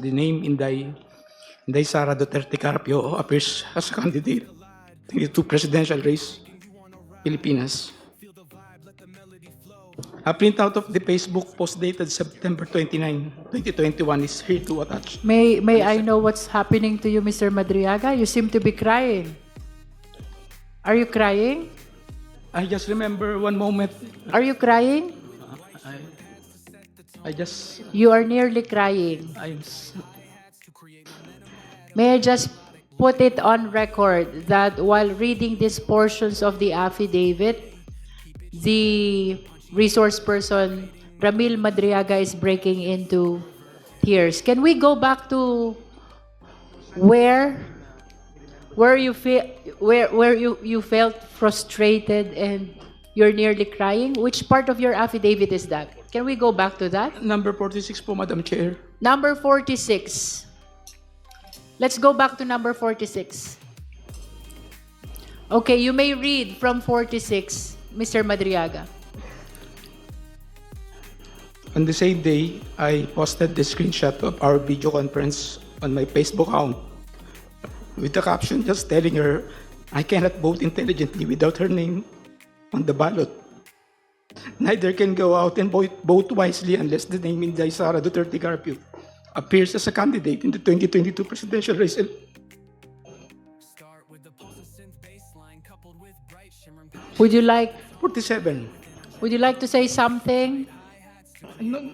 The name Inday Sara Duterte Carpio appears as a candidate in the two presidential race, Pilipinas. A printout of the Facebook post dated September 29, 2021 is here to attach. May I know what's happening to you, Mr. Madriaga? You seem to be crying. Are you crying? I just remember one moment. Are you crying? I just, You are nearly crying. I'm, May I just put it on record that while reading these portions of the affidavit, the resource person, Ramil Madriaga, is breaking into tears. Can we go back to where you feel where you felt frustrated and you're nearly crying? Which part of your affidavit is that? Can we go back to that? number 46 po, Madam Chair. Number 46. Let's go back to number 46. Okay, you may read from 46, Mr. Madriaga. On the same day, I posted the screenshot of our video conference on my Facebook account with the caption just telling her I cannot vote intelligently without her name on the ballot. Neither can go out and vote wisely unless the name Inday Sara Duterte Carpio appears as a candidate in the 2022 presidential race. Would you like 47. to say something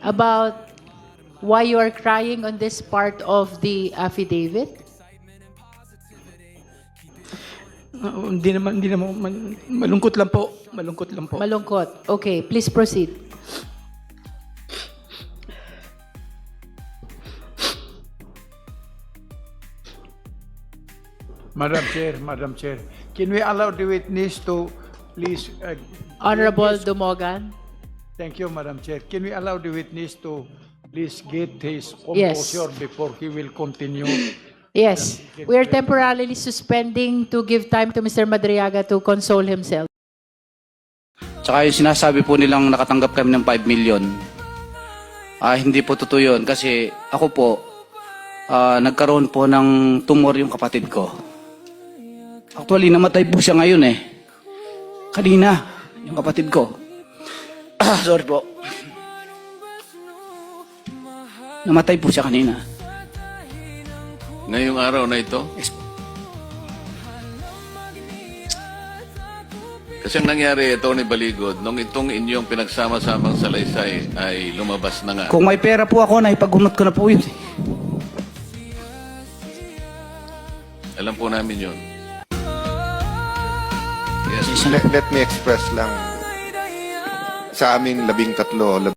about why you are crying on this part of the affidavit? Hindi naman, malungkot lang po. Malungkot lang po. Malungkot. Okay, please proceed. Madam Chair, can we allow the witness to please... Honorable Dumogan. Thank you, Madam Chair. Can we allow the witness to please get his Yes. composure before he will continue? Yes, we are temporarily suspending to give time to Mr. Madriaga to console himself. Tsaka yung sinasabi po nilang nakatanggap kami ng 5 million, hindi po totoo yun kasi ako po, nagkaroon po ng tumor yung kapatid ko. Actually, namatay po siya ngayon eh. Kanina, yung kapatid ko. Sorry po. Namatay po siya kanina. Ngayong araw na ito? Kasi ang nangyari, Tony Baligod, nung itong inyong pinagsama-samang salaysay ay lumabas na nga. Kung may pera po ako, naipaggunot ko na po yun. Alam po namin yun. Yes. Let me express lang sa aming 13